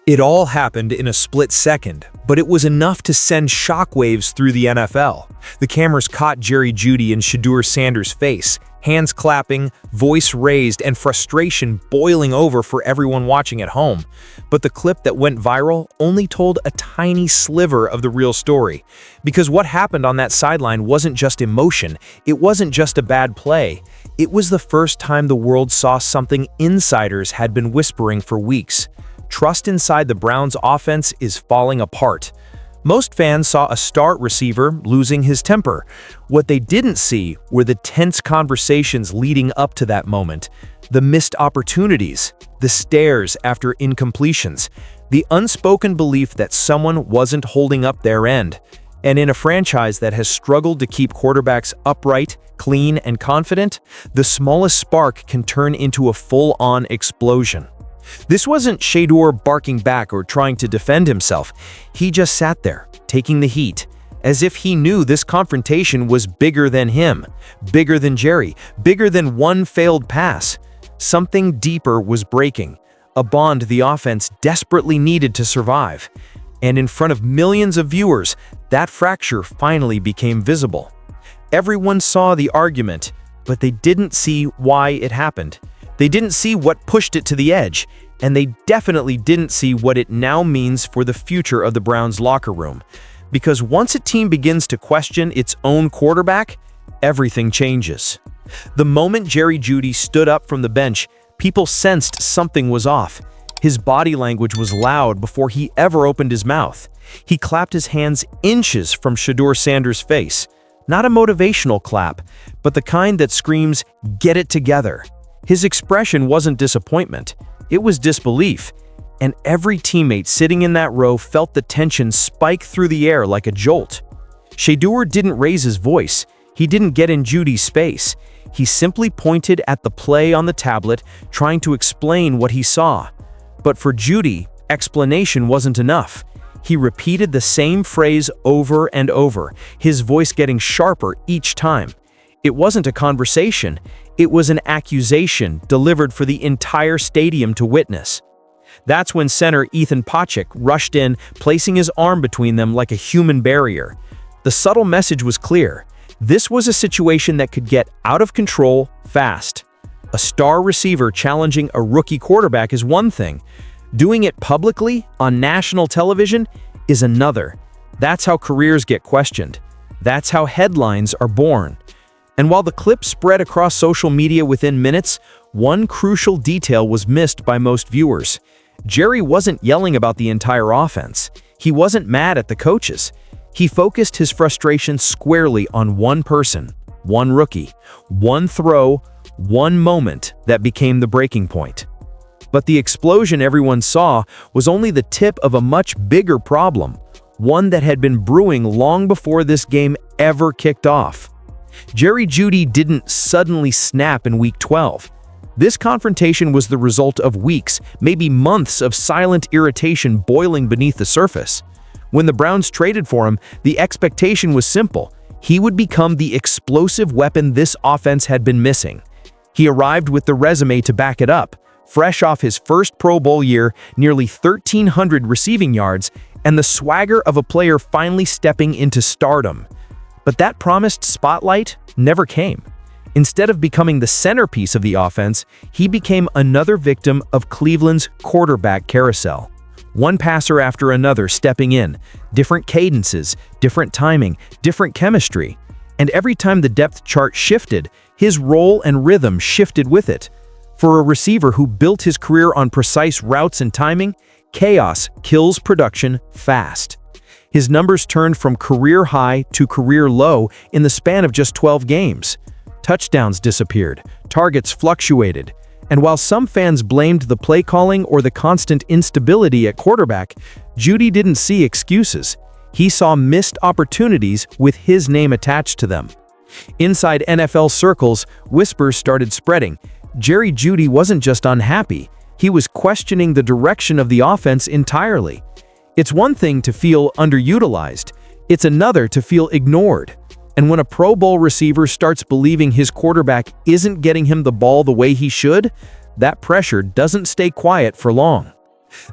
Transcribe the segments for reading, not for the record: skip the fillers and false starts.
It all happened in a split second, but it was enough to send shockwaves through the NFL. The cameras caught Jerry Jeudy and Shédeur Sanders' face, hands clapping, voice raised, and frustration boiling over for everyone watching at home. But the clip that went viral only told a tiny sliver of the real story. Because what happened on that sideline wasn't just emotion, it wasn't just a bad play. It was the first time the world saw something insiders had been whispering for weeks. Trust inside the Browns' offense is falling apart. Most fans saw a star receiver losing his temper. What they didn't see were the tense conversations leading up to that moment, the missed opportunities, the stares after incompletions, the unspoken belief that someone wasn't holding up their end. And in a franchise that has struggled to keep quarterbacks upright, clean, and confident, the smallest spark can turn into a full-on explosion. This wasn't Shedeur barking back or trying to defend himself. He just sat there, taking the heat, as if he knew this confrontation was bigger than him, bigger than Jerry, bigger than one failed pass. Something deeper was breaking, a bond the offense desperately needed to survive. And in front of millions of viewers, that fracture finally became visible. Everyone saw the argument, but they didn't see why it happened. They didn't see what pushed it to the edge, and they definitely didn't see what it now means for the future of the Browns' locker room. Because once a team begins to question its own quarterback, everything changes. The moment Jerry Jeudy stood up from the bench, people sensed something was off. His body language was loud before he ever opened his mouth. He clapped his hands inches from Shédeur Sanders' face. Not a motivational clap, but the kind that screams, "Get it together." His expression wasn't disappointment, it was disbelief, and every teammate sitting in that row felt the tension spike through the air like a jolt. Shedeur didn't raise his voice, he didn't get in Jeudy's space. He simply pointed at the play on the tablet, trying to explain what he saw. But for Jeudy, explanation wasn't enough. He repeated the same phrase over and over, his voice getting sharper each time. It wasn't a conversation, it was an accusation delivered for the entire stadium to witness. That's when center Ethan Pocic rushed in, placing his arm between them like a human barrier. The subtle message was clear. This was a situation that could get out of control fast. A star receiver challenging a rookie quarterback is one thing. Doing it publicly on national television is another. That's how careers get questioned. That's how headlines are born. And while the clip spread across social media within minutes, one crucial detail was missed by most viewers. Jerry wasn't yelling about the entire offense. He wasn't mad at the coaches. He focused his frustration squarely on one person, one rookie, one throw, one moment that became the breaking point. But the explosion everyone saw was only the tip of a much bigger problem, one that had been brewing long before this game ever kicked off. Jerry Jeudy didn't suddenly snap in Week 12. This confrontation was the result of weeks, maybe months of silent irritation boiling beneath the surface. When the Browns traded for him, the expectation was simple. He would become the explosive weapon this offense had been missing. He arrived with the resume to back it up, fresh off his first Pro Bowl year, nearly 1,300 receiving yards, and the swagger of a player finally stepping into stardom. But that promised spotlight never came. Instead of becoming the centerpiece of the offense, he became another victim of Cleveland's quarterback carousel. One passer after another stepping in, different cadences, different timing, different chemistry. And every time the depth chart shifted, his role and rhythm shifted with it. For a receiver who built his career on precise routes and timing, chaos kills production fast. His numbers turned from career high to career low in the span of just 12 games. Touchdowns disappeared, targets fluctuated, and while some fans blamed the play calling or the constant instability at quarterback, Jeudy didn't see excuses. He saw missed opportunities with his name attached to them. Inside NFL circles, whispers started spreading. Jerry Jeudy wasn't just unhappy, he was questioning the direction of the offense entirely. It's one thing to feel underutilized, it's another to feel ignored. And when a Pro Bowl receiver starts believing his quarterback isn't getting him the ball the way he should, that pressure doesn't stay quiet for long.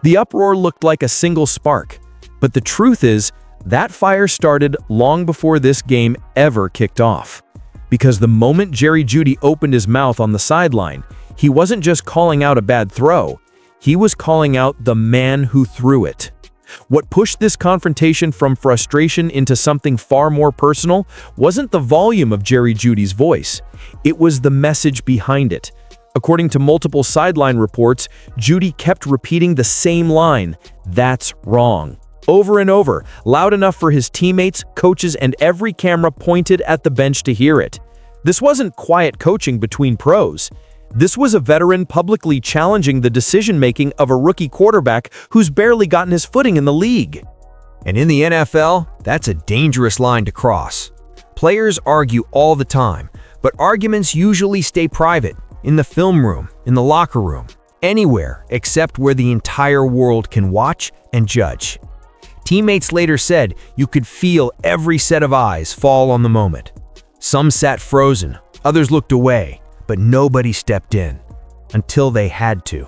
The uproar looked like a single spark, but the truth is, that fire started long before this game ever kicked off. Because the moment Jerry Jeudy opened his mouth on the sideline, he wasn't just calling out a bad throw, he was calling out the man who threw it. What pushed this confrontation from frustration into something far more personal wasn't the volume of Jerry Jeudy's voice, it was the message behind it. According to multiple sideline reports, Jeudy kept repeating the same line, "That's wrong," over and over, loud enough for his teammates, coaches, and every camera pointed at the bench to hear it. This wasn't quiet coaching between pros. This was a veteran publicly challenging the decision-making of a rookie quarterback who's barely gotten his footing in the league. And in the NFL, that's a dangerous line to cross. Players argue all the time, but arguments usually stay private, in the film room, in the locker room, anywhere except where the entire world can watch and judge. Teammates later said you could feel every set of eyes fall on the moment. Some sat frozen, others looked away, but nobody stepped in, until they had to.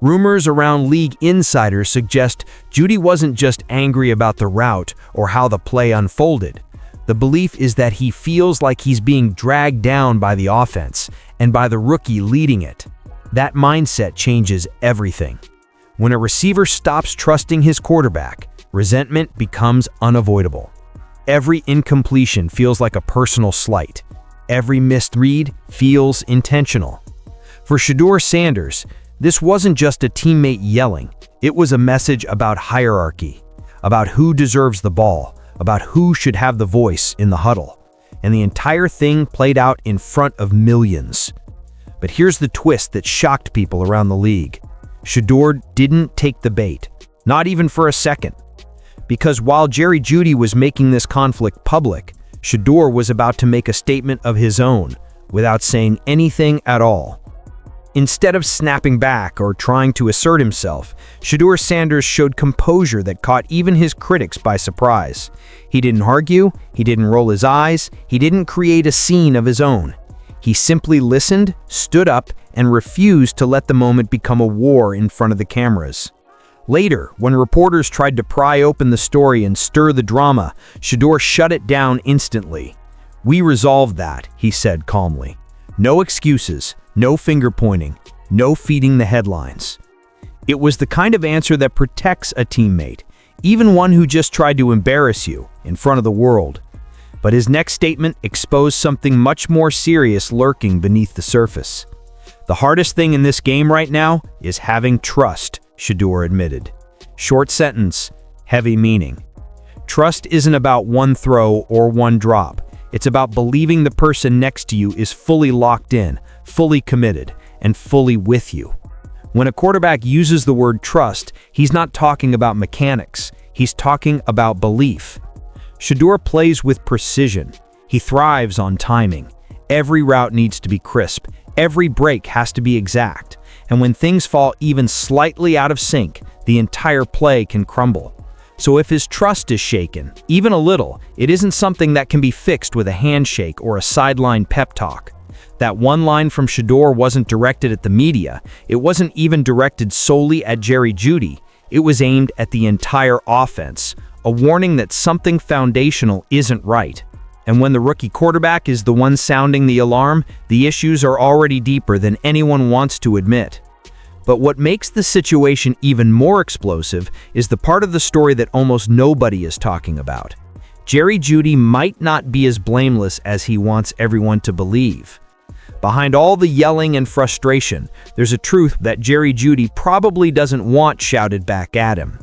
Rumors around league insiders suggest Jeudy wasn't just angry about the route or how the play unfolded. The belief is that he feels like he's being dragged down by the offense and by the rookie leading it. That mindset changes everything. When a receiver stops trusting his quarterback, resentment becomes unavoidable. Every incompletion feels like a personal slight. Every missed read feels intentional. For Shédeur Sanders, this wasn't just a teammate yelling. It was a message about hierarchy, about who deserves the ball, about who should have the voice in the huddle. And the entire thing played out in front of millions. But here's the twist that shocked people around the league. Shedeur didn't take the bait, not even for a second. Because while Jerry Jeudy was making this conflict public, Shedeur was about to make a statement of his own, without saying anything at all. Instead of snapping back or trying to assert himself, Shedeur Sanders showed composure that caught even his critics by surprise. He didn't argue, he didn't roll his eyes, he didn't create a scene of his own. He simply listened, stood up, and refused to let the moment become a war in front of the cameras. Later, when reporters tried to pry open the story and stir the drama, Shedeur shut it down instantly. "We resolved that," he said calmly. "No excuses, no finger-pointing, no feeding the headlines." It was the kind of answer that protects a teammate, even one who just tried to embarrass you in front of the world. But his next statement exposed something much more serious lurking beneath the surface. "The hardest thing in this game right now is having trust," Shedeur admitted. Short sentence, heavy meaning. Trust isn't about one throw or one drop. It's about believing the person next to you is fully locked in, fully committed, and fully with you. When a quarterback uses the word trust, he's not talking about mechanics. He's talking about belief. Shedeur plays with precision. He thrives on timing. Every route needs to be crisp. Every break has to be exact. And when things fall even slightly out of sync, the entire play can crumble. So if his trust is shaken, even a little, it isn't something that can be fixed with a handshake or a sideline pep talk. That one line from Shedeur wasn't directed at the media. It wasn't even directed solely at Jerry Jeudy. It was aimed at the entire offense, a warning that something foundational isn't right. And when the rookie quarterback is the one sounding the alarm, the issues are already deeper than anyone wants to admit. But what makes the situation even more explosive is the part of the story that almost nobody is talking about. Jerry Jeudy might not be as blameless as he wants everyone to believe. Behind all the yelling and frustration, there's a truth that Jerry Jeudy probably doesn't want shouted back at him.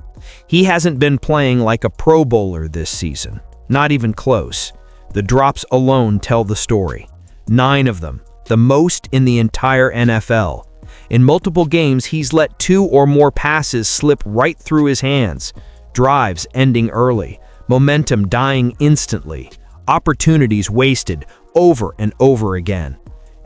He hasn't been playing like a Pro Bowler this season, not even close. The drops alone tell the story. 9 of them, the most in the entire NFL. In multiple games, he's let 2 or more passes slip right through his hands. Drives ending early, momentum dying instantly, opportunities wasted over and over again.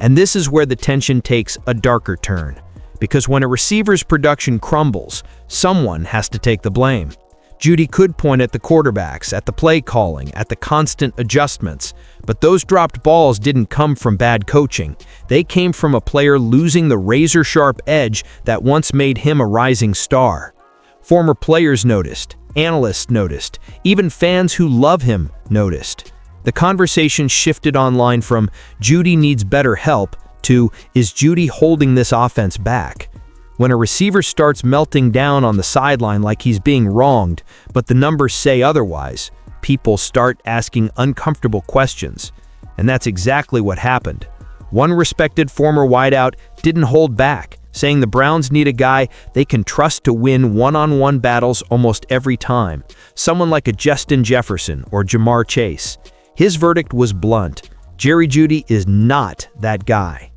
And this is where the tension takes a darker turn. Because when a receiver's production crumbles, someone has to take the blame. Jeudy could point at the quarterbacks, at the play calling, at the constant adjustments, but those dropped balls didn't come from bad coaching. They came from a player losing the razor-sharp edge that once made him a rising star. Former players noticed, analysts noticed, even fans who love him noticed. The conversation shifted online from "Jeudy needs better help" to "Is Jeudy holding this offense back?" When a receiver starts melting down on the sideline like he's being wronged, but the numbers say otherwise, people start asking uncomfortable questions. And that's exactly what happened. One respected former wideout didn't hold back, saying the Browns need a guy they can trust to win one-on-one battles almost every time, someone like a Justin Jefferson or Jamar Chase. His verdict was blunt. Jerry Jeudy is not that guy.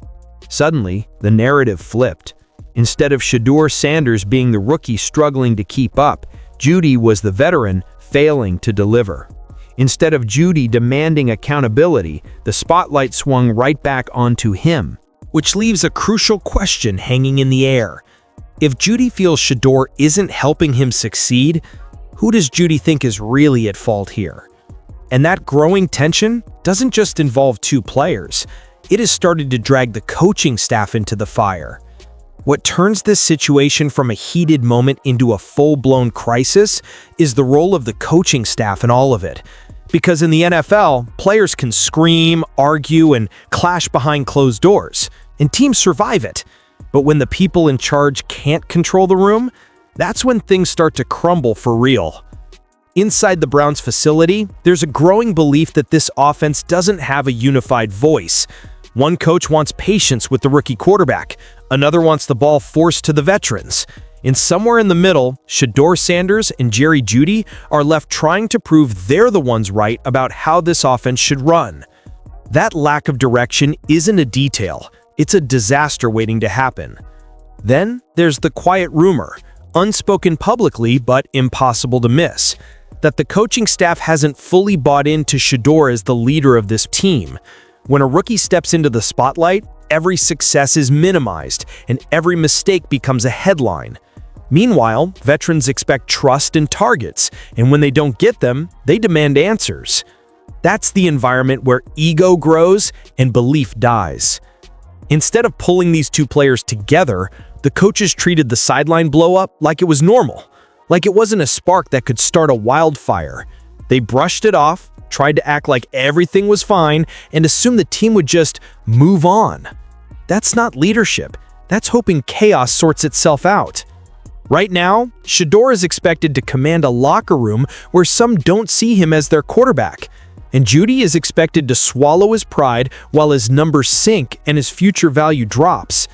Suddenly, the narrative flipped. Instead of Shédeur Sanders being the rookie struggling to keep up, Jeudy was the veteran failing to deliver. Instead of Jeudy demanding accountability, the spotlight swung right back onto him. Which leaves a crucial question hanging in the air. If Jeudy feels Shedeur isn't helping him succeed, who does Jeudy think is really at fault here? And that growing tension doesn't just involve two players. It has started to drag the coaching staff into the fire. What turns this situation from a heated moment into a full-blown crisis is the role of the coaching staff in all of it. Because in the NFL, players can scream, argue, and clash behind closed doors, and teams survive it. But when the people in charge can't control the room, that's when things start to crumble for real. Inside the Browns facility, there's a growing belief that this offense doesn't have a unified voice. One coach wants patience with the rookie quarterback, another wants the ball forced to the veterans. And somewhere in the middle, Shédeur Sanders and Jerry Jeudy are left trying to prove they're the ones right about how this offense should run. That lack of direction isn't a detail, it's a disaster waiting to happen. Then there's the quiet rumor, unspoken publicly but impossible to miss, that the coaching staff hasn't fully bought into Shedeur as the leader of this team. When a rookie steps into the spotlight, every success is minimized and every mistake becomes a headline. Meanwhile, veterans expect trust and targets, and when they don't get them, they demand answers. That's the environment where ego grows and belief dies. Instead of pulling these two players together, the coaches treated the sideline blow-up like it was normal, like it wasn't a spark that could start a wildfire. They brushed it off, tried to act like everything was fine, and assumed the team would just move on. That's not leadership. That's hoping chaos sorts itself out. Right now, Shedeur is expected to command a locker room where some don't see him as their quarterback, and Jeudy is expected to swallow his pride while his numbers sink and his future value drops.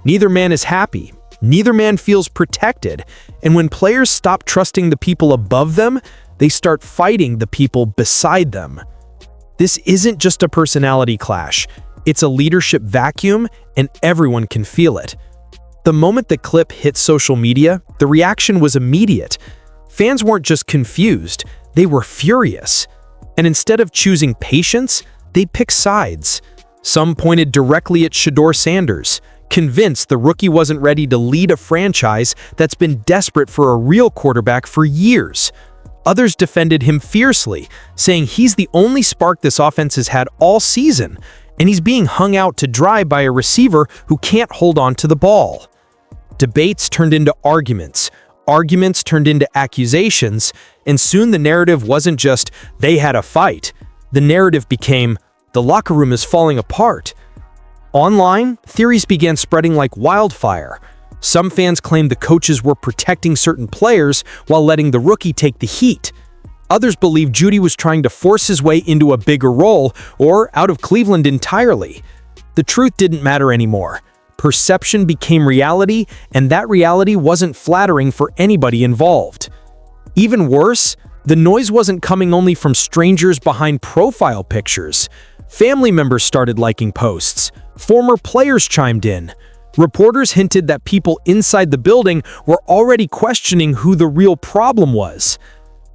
Neither man is happy. Neither man feels protected, and when players stop trusting the people above them, they start fighting the people beside them. This isn't just a personality clash, it's a leadership vacuum, and everyone can feel it. The moment the clip hit social media, the reaction was immediate. Fans weren't just confused, they were furious. And instead of choosing patience, they picked sides. Some pointed directly at Shédeur Sanders, convinced the rookie wasn't ready to lead a franchise that's been desperate for a real quarterback for years. Others defended him fiercely, saying he's the only spark this offense has had all season, and he's being hung out to dry by a receiver who can't hold on to the ball. Debates turned into arguments turned into accusations, and soon the narrative wasn't just, they had a fight. The narrative became, the locker room is falling apart. Online, theories began spreading like wildfire. Some fans claimed the coaches were protecting certain players while letting the rookie take the heat. Others believed Jeudy was trying to force his way into a bigger role or out of Cleveland entirely. The truth didn't matter anymore. Perception became reality, and that reality wasn't flattering for anybody involved. Even worse, the noise wasn't coming only from strangers behind profile pictures. Family members started liking posts. Former players chimed in. Reporters hinted that people inside the building were already questioning who the real problem was.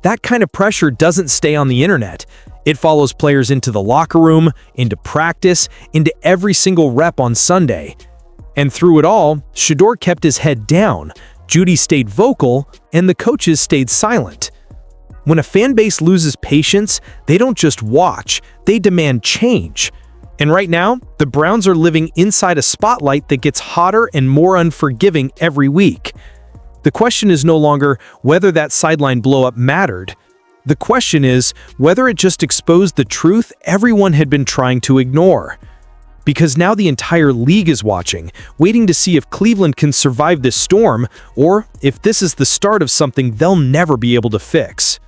That kind of pressure doesn't stay on the internet. It follows players into the locker room, into practice, into every single rep on Sunday. And through it all, Shedeur kept his head down, Jeudy stayed vocal, and the coaches stayed silent. When a fan base loses patience, they don't just watch, they demand change. And right now, the Browns are living inside a spotlight that gets hotter and more unforgiving every week. The question is no longer whether that sideline blow-up mattered. The question is whether it just exposed the truth everyone had been trying to ignore. Because now the entire league is watching, waiting to see if Cleveland can survive this storm, or if this is the start of something they'll never be able to fix.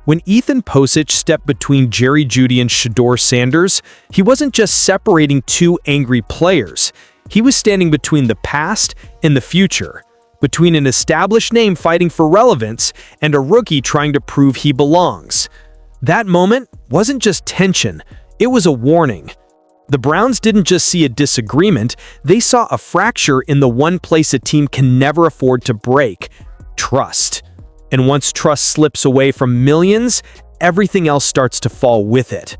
When Ethan Posich stepped between Jerry Jeudy and Shédeur Sanders, he wasn't just separating two angry players. He was standing between the past and the future, between an established name fighting for relevance and a rookie trying to prove he belongs. That moment wasn't just tension, it was a warning. The Browns didn't just see a disagreement, they saw a fracture in the one place a team can never afford to break: trust. And once trust slips away from millions, everything else starts to fall with it.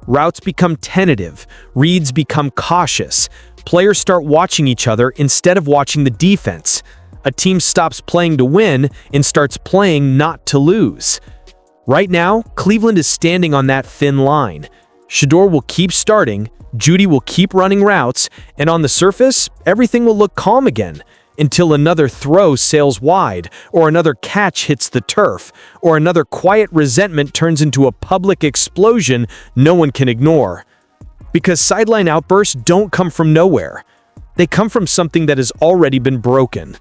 Routes become tentative, reads become cautious, players start watching each other instead of watching the defense. A team stops playing to win and starts playing not to lose. Right now, Cleveland is standing on that thin line. Shedeur will keep starting, Jeudy will keep running routes, and on the surface, everything will look calm again, until another throw sails wide, or another catch hits the turf, or another quiet resentment turns into a public explosion no one can ignore. Because sideline outbursts don't come from nowhere. They come from something that has already been broken.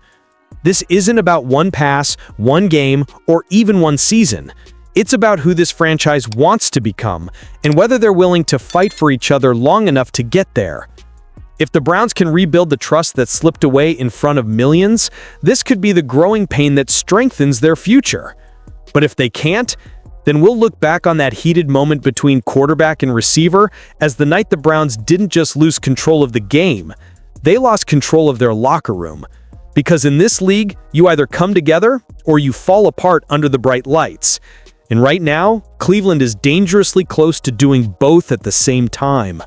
This isn't about one pass, one game, or even one season. It's about who this franchise wants to become, and whether they're willing to fight for each other long enough to get there. If the Browns can rebuild the trust that slipped away in front of millions, this could be the growing pain that strengthens their future. But if they can't, then we'll look back on that heated moment between quarterback and receiver as the night the Browns didn't just lose control of the game, they lost control of their locker room. Because in this league, you either come together or you fall apart under the bright lights. And right now, Cleveland is dangerously close to doing both at the same time.